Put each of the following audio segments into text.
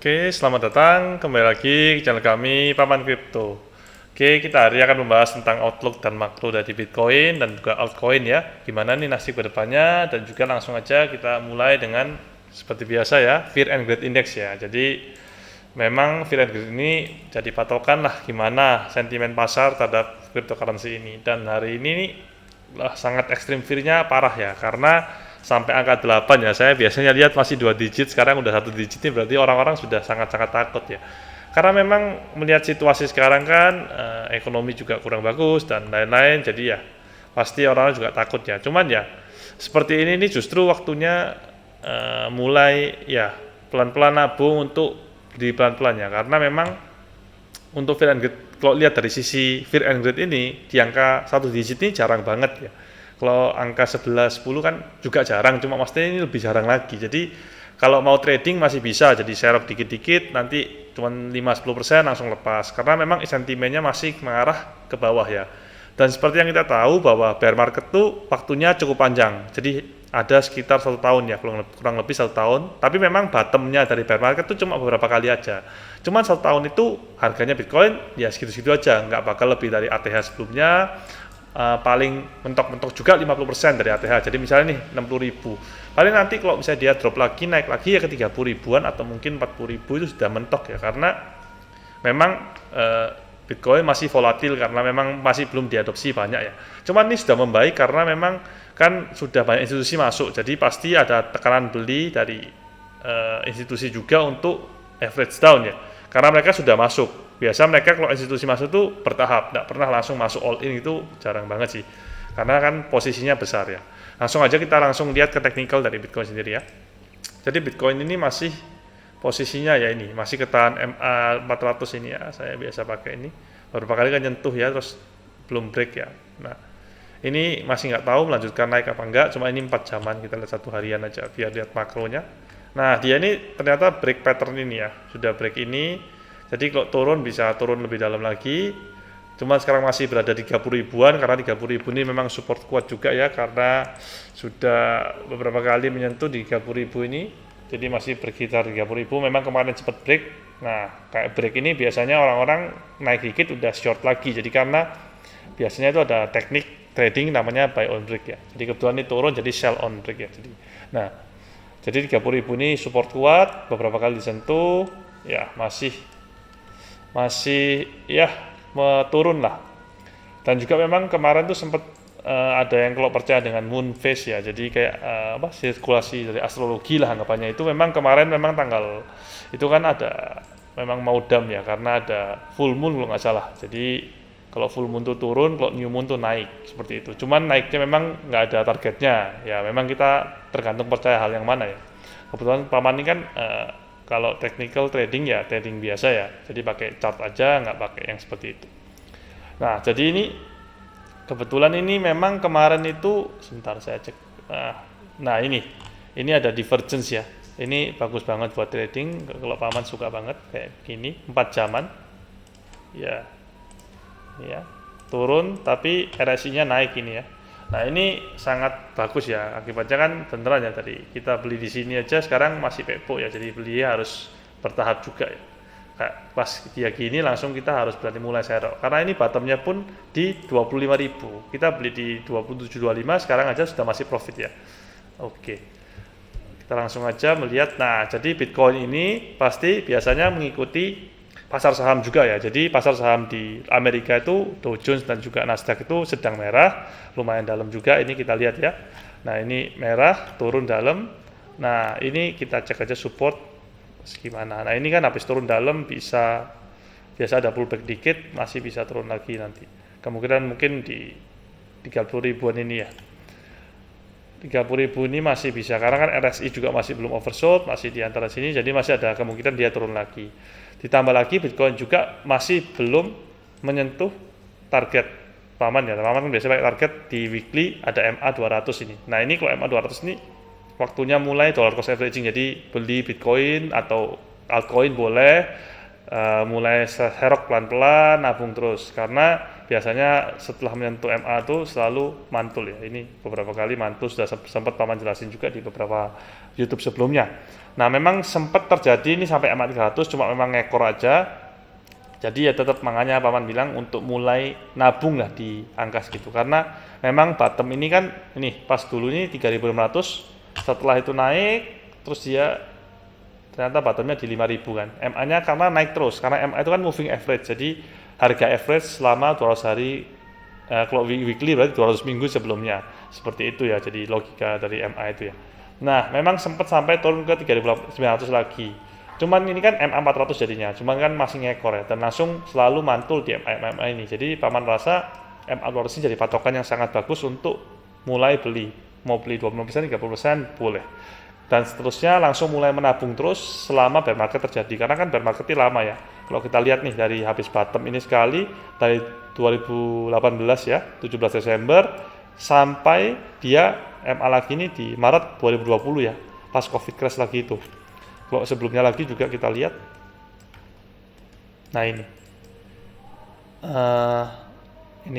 Oke, selamat datang kembali lagi ke channel kami Paman Kripto. Oke, kita hari ini akan membahas tentang outlook dan makro dari Bitcoin dan juga altcoin ya. Gimana nih nasib ke depannya, dan juga langsung aja kita mulai dengan seperti biasa ya, Fear and Greed Index ya. Jadi memang Fear and Greed ini jadi patokan lah gimana sentimen pasar terhadap cryptocurrency ini. Dan hari ini nih, sangat ekstrim fear-nya parah ya, karena sampai angka 8 ya. Saya biasanya lihat masih 2 digit, sekarang udah 1 digit, ini berarti orang-orang sudah sangat-sangat takut ya. Karena memang melihat situasi sekarang kan ekonomi juga kurang bagus dan lain-lain, jadi ya pasti orang juga takut ya. Cuman ya seperti ini nih justru waktunya mulai ya pelan-pelan nabung untuk di pelan-pelan ya, karena memang untuk fear and greed, kalau lihat dari sisi fear and greed ini di angka 1 digit ini jarang banget ya. Kalau angka 11, 10 kan juga jarang, cuma maksudnya ini lebih jarang lagi. Jadi kalau mau trading masih bisa, jadi serok dikit-dikit, nanti cuma 5-10% langsung lepas. Karena memang sentimennya masih mengarah ke bawah ya. Dan seperti yang kita tahu bahwa bear market tuh waktunya cukup panjang. Jadi ada sekitar 1 tahun ya, kurang lebih 1 tahun. Tapi memang bottomnya dari bear market tuh cuma beberapa kali aja. Cuman 1 tahun itu harganya Bitcoin ya segitu-segitu aja, nggak bakal lebih dari ATH sebelumnya. Paling mentok-mentok juga 50% dari ATH. Jadi misalnya nih 60.000, paling nanti kalau misalnya dia drop lagi, naik lagi ya ke 30 ribuan atau mungkin 40 ribu, itu sudah mentok ya, karena memang Bitcoin masih volatil karena memang masih belum diadopsi banyak ya. Cuman ini sudah membaik karena memang kan sudah banyak institusi masuk, jadi pasti ada tekanan beli dari institusi juga untuk average down ya, karena mereka sudah masuk. Biasa mereka kalau institusi masuk tuh bertahap, tidak pernah langsung masuk all in, itu jarang banget sih, karena kan posisinya besar ya. Langsung aja kita langsung lihat ke technical dari Bitcoin sendiri ya. Jadi Bitcoin ini masih posisinya ya, ini masih ketahan MA 400 ini ya, saya biasa pakai ini. Beberapa kali kan nyentuh ya, terus belum break ya. Nah, ini masih nggak tahu melanjutkan naik apa enggak, cuma ini 4 jaman, kita lihat 1 harian aja biar lihat makronya. Nah, dia ini ternyata break pattern ini ya, sudah break ini. Jadi kalau turun bisa turun lebih dalam lagi. Cuma sekarang masih berada di 30 ribuan, karena 30 ribu ini memang support kuat juga ya, karena sudah beberapa kali menyentuh di 30 ribu ini. Jadi masih berkitar 30 ribu, memang kemarin sempat break. Nah, kayak break ini biasanya orang-orang naik dikit udah short lagi. Jadi karena biasanya itu ada teknik trading namanya buy on break ya. Jadi kebetulan ini turun jadi sell on break ya. Jadi 30 ribu ini support kuat, beberapa kali disentuh, ya masih ya turun lah. Dan juga memang kemarin tuh sempat ada yang kalau percaya dengan moon phase ya, jadi kayak sirkulasi dari astrologi lah anggapannya. Itu memang kemarin memang tanggal itu kan ada memang mau dam ya, karena ada full moon kalau nggak salah. Jadi kalau full moon tuh turun, kalau new moon tuh naik, seperti itu. Cuman naiknya memang nggak ada targetnya ya, memang kita tergantung percaya hal yang mana ya. Kebetulan Paman ini kan kalau technical trading ya trading biasa ya, jadi pakai chart aja, nggak pakai yang seperti itu. Nah, jadi ini kebetulan ini memang kemarin itu, sebentar saya cek. Nah, ini ada divergence ya. Ini bagus banget buat trading, kalau Paman suka banget kayak gini, 4 jaman. Ya. Ya. Turun tapi RSI-nya naik ini ya. Nah, ini sangat bagus ya, akibatnya kan beneran ya, tadi kita beli di sini aja sekarang masih pepo ya, jadi beli harus bertahap juga ya. Kayak pas dia gini langsung kita harus berani mulai serok, karena ini bottomnya pun di 25.000, kita beli di 27.25, sekarang aja sudah masih profit ya. Oke, kita langsung aja melihat. Nah, jadi Bitcoin ini pasti biasanya mengikuti pasar saham juga ya. Jadi pasar saham di Amerika itu Dow Jones dan juga Nasdaq itu sedang merah, lumayan dalam juga. Ini kita lihat ya. Nah, ini merah, turun dalam. Nah, ini kita cek aja support gimana. Nah, ini kan habis turun dalam biasa ada pullback dikit, masih bisa turun lagi nanti. Kemungkinan mungkin di 30 ribuan ini ya. 30 ribu ini masih bisa, karena kan RSI juga masih belum oversold, masih di antara sini, jadi masih ada kemungkinan dia turun lagi. Ditambah lagi Bitcoin juga masih belum menyentuh target Paman ya. Paman kan biasa pakai target di weekly, ada MA 200 ini. Nah, ini kalau MA 200 ini waktunya mulai dollar cost averaging, jadi beli Bitcoin atau altcoin boleh, mulai serok pelan-pelan, nabung terus, karena biasanya setelah menyentuh MA itu selalu mantul ya. Ini beberapa kali mantul, sudah sempat paman jelasin juga di beberapa YouTube sebelumnya. Nah, memang sempat terjadi ini sampai MA 300, cuma memang ngekor aja. Jadi ya tetap makanya paman bilang untuk mulai nabung lah di angka segitu, karena memang bottom ini kan ini pas dulu ini 3.600, setelah itu naik terus dia ternyata bottomnya di 5.000 kan. MA-nya karena naik terus, karena MA itu kan moving average, jadi harga average selama 200 hari, kalau weekly berarti 200 minggu sebelumnya, seperti itu ya, jadi logika dari MA itu ya. Nah, memang sempat sampai turun ke 3.900 lagi, cuman ini kan MA 400 jadinya, cuman kan masih ngekor ya, dan langsung selalu mantul di MA ini. Jadi paman rasa MA 200 ini jadi patokan yang sangat bagus untuk mulai beli, mau beli 20%, 30% boleh, dan seterusnya langsung mulai menabung terus selama bear market terjadi, karena kan bear market ini lama ya. Kalau kita lihat nih dari habis bottom ini sekali dari 2018 ya, 17 Desember sampai dia MA lagi ini di Maret 2020 ya, pas Covid crash lagi itu. Kalau sebelumnya lagi juga kita lihat, nah ini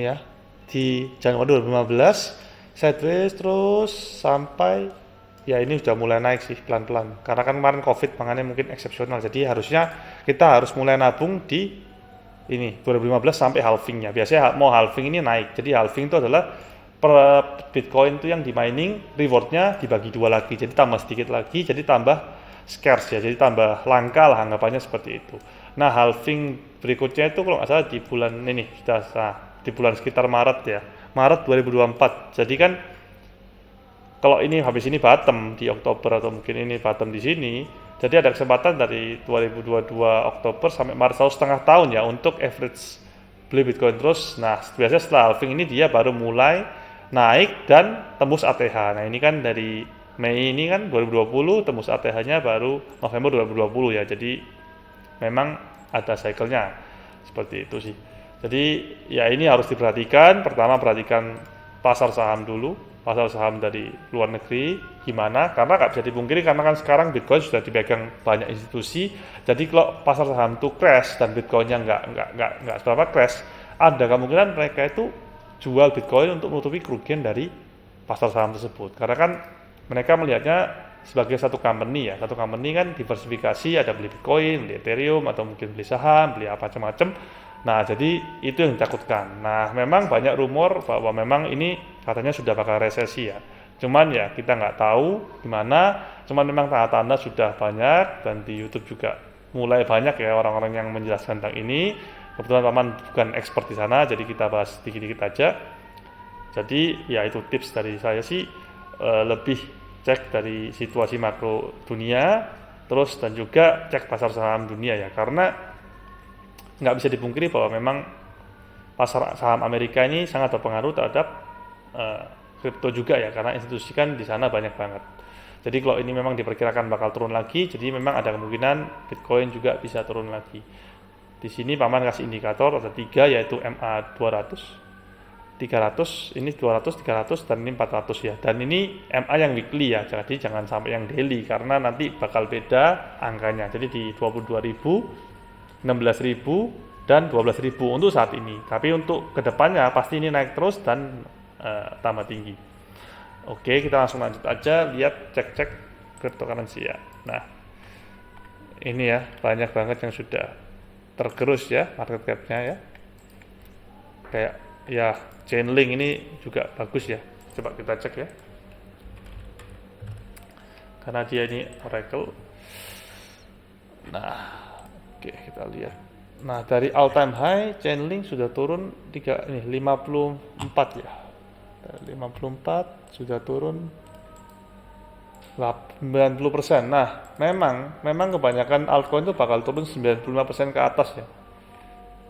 ya di Januari 2015 sideways terus sampai ya ini sudah mulai naik sih pelan-pelan, karena kan kemarin Covid makanya mungkin eksepsional, jadi harusnya kita harus mulai nabung di ini 2015 sampai halvingnya. Biasanya mau halving ini naik, jadi halving itu adalah per Bitcoin itu yang di mining rewardnya dibagi dua lagi, jadi tambah sedikit lagi, jadi tambah scarce ya, jadi tambah langka lah anggapannya seperti itu. Nah, halving berikutnya itu kalau nggak salah di bulan ini sudah di bulan sekitar Maret ya, Maret 2024. Jadi kan kalau ini habis ini bottom di Oktober atau mungkin ini bottom di sini, jadi ada kesempatan dari 2022 Oktober sampai Maret, 1,5 tahun ya untuk average beli Bitcoin terus. Nah, biasanya setelah halving ini dia baru mulai naik dan tembus ATH. Nah, ini kan dari Mei ini kan 2020, tembus ATH-nya baru November 2020 ya. Jadi memang ada cycle-nya seperti itu sih. Jadi ya ini harus diperhatikan. Pertama perhatikan pasar saham dulu, pasar saham dari luar negeri gimana, karena nggak bisa dipungkiri karena kan sekarang Bitcoin sudah dipegang banyak institusi. Jadi kalau pasar saham itu crash dan Bitcoinnya nggak seberapa crash, ada kemungkinan mereka itu jual Bitcoin untuk menutupi kerugian dari pasar saham tersebut, karena kan mereka melihatnya sebagai satu company ya, satu company kan diversifikasi, ada beli Bitcoin, beli Ethereum, atau mungkin beli saham, beli apa macam-macam. Nah, jadi itu yang ditakutkan. Nah, memang banyak rumor bahwa memang ini katanya sudah bakal resesi ya. Cuman ya kita nggak tahu gimana, cuman memang tanda-tanda sudah banyak, dan di YouTube juga mulai banyak ya orang-orang yang menjelaskan tentang ini. Kebetulan paman bukan expert di sana, jadi kita bahas dikit-dikit aja. Jadi ya itu tips dari saya sih, lebih cek dari situasi makro dunia, terus dan juga cek pasar saham dunia ya, karena nggak bisa dipungkiri bahwa memang pasar saham Amerika ini sangat berpengaruh terhadap kripto juga ya, karena institusi kan di sana banyak banget. Jadi kalau ini memang diperkirakan bakal turun lagi, jadi memang ada kemungkinan Bitcoin juga bisa turun lagi. Di sini paman kasih indikator ada 3, yaitu MA 200, 300, ini 200, 300, dan ini 400 ya. Dan ini MA yang weekly ya, jadi jangan sampai yang daily, karena nanti bakal beda angkanya. Jadi di 22.000, 16.000, dan 12.000 untuk saat ini. Tapi untuk kedepannya pasti ini naik terus dan tambah tinggi. Oke, kita langsung lanjut aja, lihat cek-cek cryptocurrency ya. Nah, ini ya, banyak banget yang sudah tergerus ya market cap-nya ya. Kayak ya Chainlink ini juga bagus ya, coba kita cek ya, karena dia ini Oracle. Nah, oke, kita lihat. Nah, dari all time high Chainlink sudah turun 54 ya, 54 sudah turun 90%. Nah, memang kebanyakan altcoin itu bakal turun 95% ke atas ya,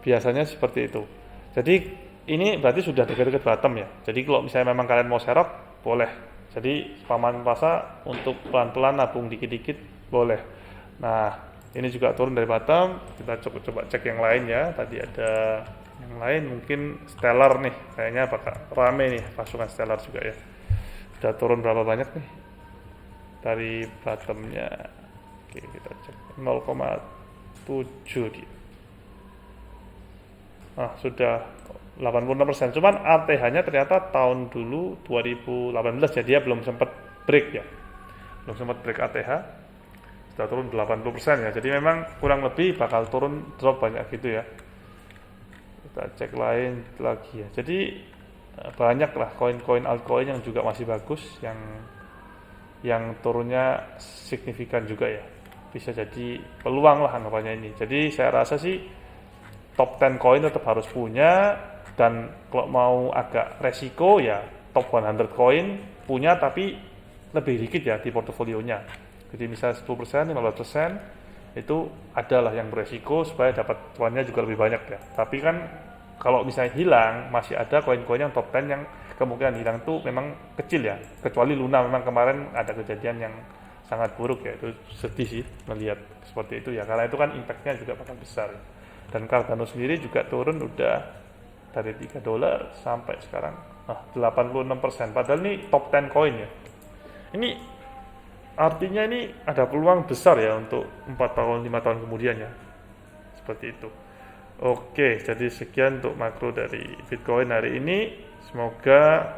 biasanya seperti itu. Jadi ini berarti sudah dekat-dekat bottom ya. Jadi kalau misalnya memang kalian mau serok, boleh. Jadi paman rasa untuk pelan-pelan nabung dikit-dikit boleh. Nah, ini juga turun dari bottom. Kita coba cek yang lain ya. Tadi ada yang lain, mungkin Stellar nih, kayaknya bakal rame nih pasukan Stellar juga ya. Sudah turun berapa banyak nih dari bottomnya? Oke, kita cek 0,3 7 dia. Sudah 86%. Cuman ATH-nya ternyata tahun dulu 2018 ya, dia belum sempat break ya. Belum sempat break ATH. Sudah turun 80% ya. Jadi memang kurang lebih bakal turun drop banyak gitu ya. Kita cek lain lagi ya. Jadi banyak lah koin-koin altcoin yang juga masih bagus, yang turunnya signifikan juga ya. Bisa jadi peluang lah anggapannya ini. Jadi saya rasa sih top 10 koin tetap harus punya, dan kalau mau agak resiko ya top 100 koin punya tapi lebih dikit ya di portofolionya. Jadi misalnya 10%, 15% itu adalah yang beresiko supaya dapat cuannya juga lebih banyak ya. Tapi kan kalau misalnya hilang, masih ada koin-koin yang top 10 yang kemungkinan hilang tuh memang kecil ya. Kecuali Luna, memang kemarin ada kejadian yang sangat buruk ya, itu sedih sih melihat seperti itu ya, karena itu kan impactnya juga bakal besar. Dan Cardano sendiri juga turun udah dari $3 sampai sekarang 86%. Padahal ini top 10 koin ya. Ini artinya ini ada peluang besar ya untuk 4 tahun 5 tahun kemudian ya. Seperti itu. Oke, jadi sekian untuk makro dari Bitcoin hari ini. Semoga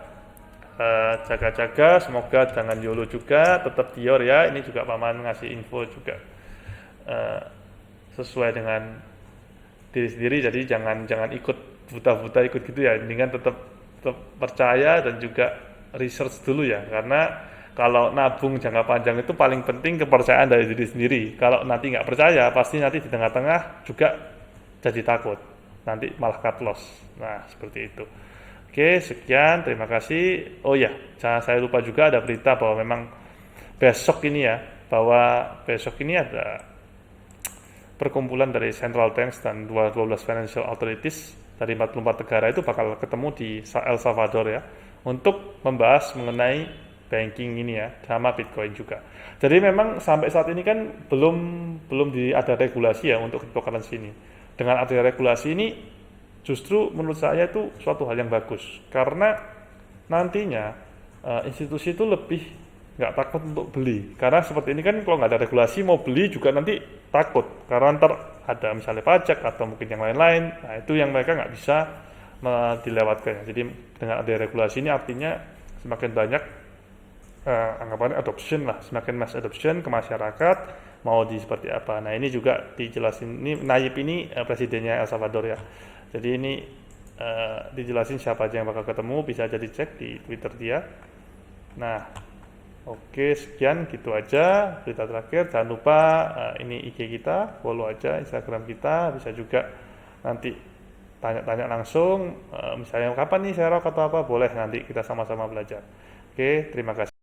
jaga-jaga, semoga jangan YOLO juga, tetap Dior ya. Ini juga paman ngasih info juga sesuai dengan diri sendiri, jadi jangan ikut buta-buta ikut gitu ya. Mendingan tetap percaya dan juga research dulu ya, karena kalau nabung jangka panjang itu paling penting kepercayaan dari diri sendiri. Kalau nanti nggak percaya, pasti nanti di tengah-tengah juga jadi takut, nanti malah cut loss. Nah seperti itu. Oke, sekian, terima kasih. Oh ya, jangan saya lupa juga ada berita bahwa memang besok ini ya, ada perkumpulan dari central banks dan 12 financial authorities dari 44 negara itu bakal ketemu di El Salvador ya, untuk membahas mengenai banking ini ya, sama Bitcoin juga. Jadi memang sampai saat ini kan belum ada regulasi ya untuk cryptocurrency ini. Dengan adanya regulasi ini justru menurut saya itu suatu hal yang bagus, karena nantinya institusi itu lebih nggak takut untuk beli. Karena seperti ini kan kalau nggak ada regulasi, mau beli juga nanti takut, karena ntar ada misalnya pajak atau mungkin yang lain-lain. Nah itu yang mereka nggak bisa dilewatkan. Jadi dengan ada regulasi ini artinya semakin banyak anggapannya adoption lah, semakin mass adoption ke masyarakat mau di seperti apa. Nah ini juga dijelasin, ini Nayib ini presidennya El Salvador ya. Jadi ini dijelasin siapa aja yang bakal ketemu, bisa jadi cek di Twitter dia. Nah oke, sekian gitu aja berita terakhir. Jangan lupa ini IG kita, follow aja Instagram kita, bisa juga nanti tanya-tanya langsung, misalnya kapan nih share atau apa, boleh nanti kita sama-sama belajar. Oke, terima kasih.